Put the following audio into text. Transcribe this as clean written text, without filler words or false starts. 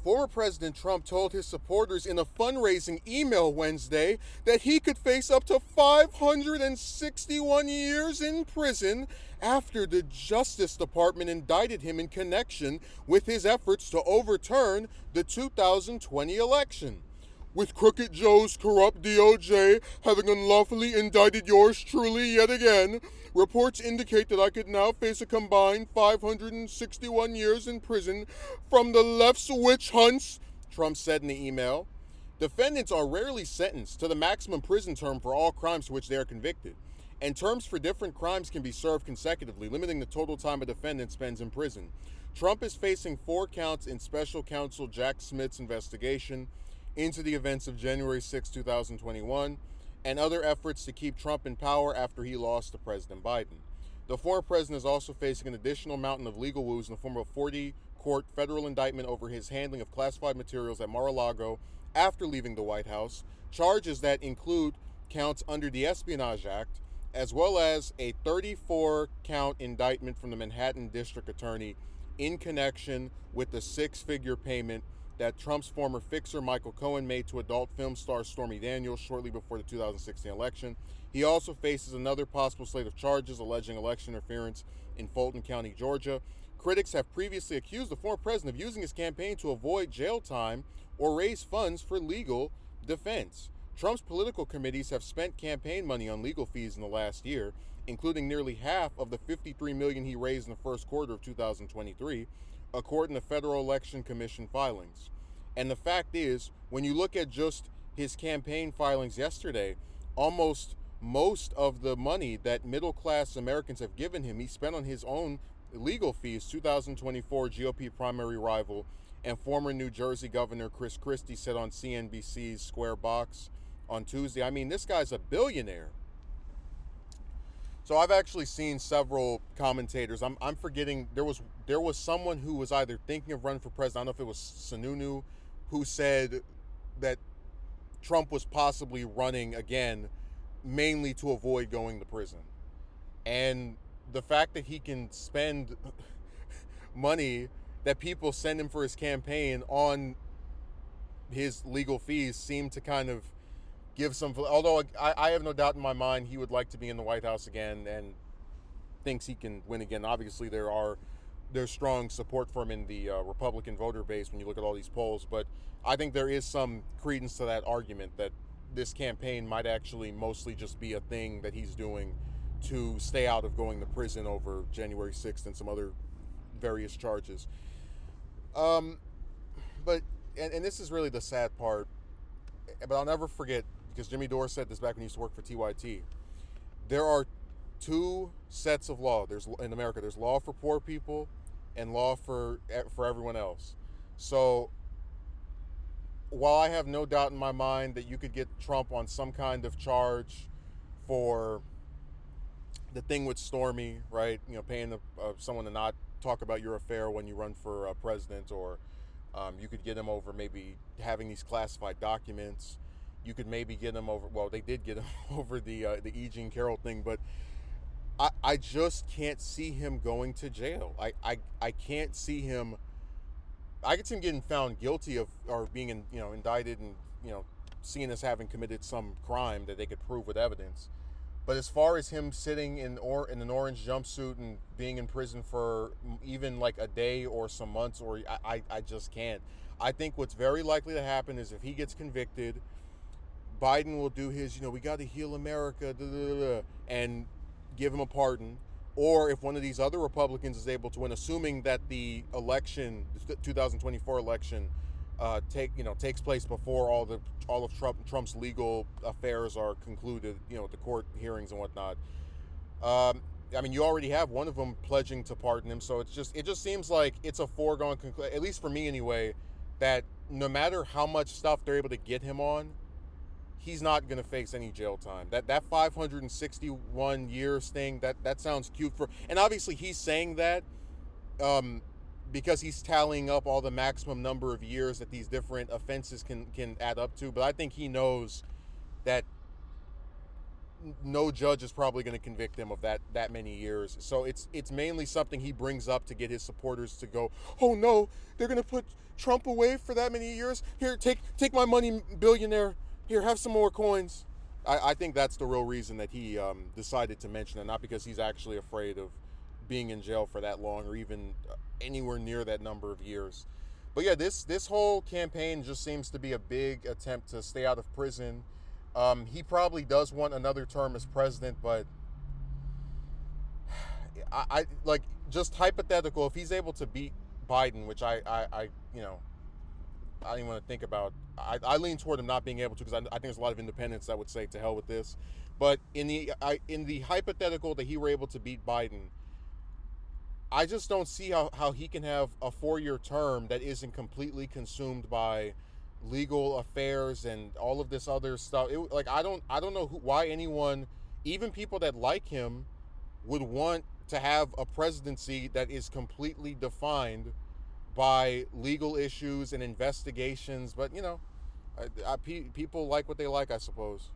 Former President Trump told his supporters in a fundraising email Wednesday that he could face up to 561 years in prison after the Justice Department indicted him in connection with his efforts to overturn the 2020 election. With Crooked Joe's corrupt DOJ having unlawfully indicted yours truly yet again, reports indicate that I could now face a combined 561 years in prison from the left's witch hunts, Trump said in the email. Defendants are rarely sentenced to the maximum prison term for all crimes for which they are convicted, and terms for different crimes can be served consecutively, limiting the total time a defendant spends in prison. Trump is facing 4 counts in special counsel Jack Smith's investigation into the events of January 6, 2021, and other efforts to keep Trump in power after he lost to President Biden. The former president is also facing an additional mountain of legal woes in the form of a 40-court federal indictment over his handling of classified materials at Mar-a-Lago after leaving the White House, charges that include counts under the Espionage Act, as well as a 34-count indictment from the Manhattan District Attorney in connection with the 6-figure payment that Trump's former fixer Michael Cohen made to adult film star Stormy Daniels shortly before the 2016 election. He also faces another possible slate of charges alleging election interference in Fulton County, Georgia. Critics have previously accused the former president of using his campaign to avoid jail time or raise funds for legal defense. Trump's political committees have spent campaign money on legal fees in the last year, including nearly half of the $53 million he raised in the first quarter of 2023, according to Federal Election Commission filings. And the fact is, when you look at just his campaign filings yesterday, almost most of the money that middle-class Americans have given him, he spent on his own legal fees. 2024 GOP primary rival and former New Jersey Governor Chris Christie said on CNBC's Square Box on Tuesday. I mean, this guy's a billionaire. So I've actually seen several commentators. I'm forgetting, there was someone who was either thinking of running for president, I don't know if it was Sununu, who said that Trump was possibly running again mainly to avoid going to prison. And the fact that he can spend money that people send him for his campaign on his legal fees seemed to kind of give some, although I have no doubt in my mind he would like to be in the White House again and thinks he can win again. Obviously there's strong support for him in the Republican voter base when you look at all these polls, but I think there is some credence to that argument that this campaign might actually mostly just be a thing that he's doing to stay out of going to prison over January 6th and some other various charges. But this is really the sad part, but I'll never forget, because Jimmy Dore said this back when he used to work for TYT. There are 2 sets of law. In America, there's law for poor people and law for everyone else. So while I have no doubt in my mind that you could get Trump on some kind of charge for the thing with Stormy, right? You know, paying someone to not talk about your affair when you run for president, or you could get him over maybe having these classified documents. You could maybe get him over, well, they did get him over the E. Jean Carroll thing, but I just can't see him going to jail. I can't see him, I could see him getting found guilty of, or being indicted and, seen as having committed some crime that they could prove with evidence. But as far as him sitting in an orange jumpsuit and being in prison for even like a day or some months, or I just can't. I think what's very likely to happen is if he gets convicted, Biden will do his, we got to heal America, and give him a pardon. Or if one of these other Republicans is able to win, assuming that the election, the 2024 election, takes place before all of Trump's legal affairs are concluded, the court hearings and whatnot. You already have one of them pledging to pardon him, so it just seems like it's a foregone conclusion, at least for me anyway, that no matter how much stuff they're able to get him on, he's not going to face any jail time. That 561 years thing, that sounds cute and obviously he's saying that because he's tallying up all the maximum number of years that these different offenses can add up to. But I think he knows that no judge is probably going to convict him of that many years. So it's mainly something he brings up to get his supporters to go, oh no, they're going to put Trump away for that many years. Here, take my money, billionaire. Here, have some more coins. I think that's the real reason that he decided to mention it, not because he's actually afraid of being in jail for that long or even anywhere near that number of years. But yeah, this whole campaign just seems to be a big attempt to stay out of prison. He probably does want another term as president, but I like, just hypothetical, if he's able to beat Biden, which I you know, I don't even want to think about. I lean toward him not being able to, because I think there's a lot of independents that would say to hell with this. But in the hypothetical that he were able to beat Biden, I just don't see how he can have a 4-year term that isn't completely consumed by legal affairs and all of this other stuff. Like, I don't know why anyone, even people that like him, would want to have a presidency that is completely defined by legal issues and investigations. But people like what they like, I suppose.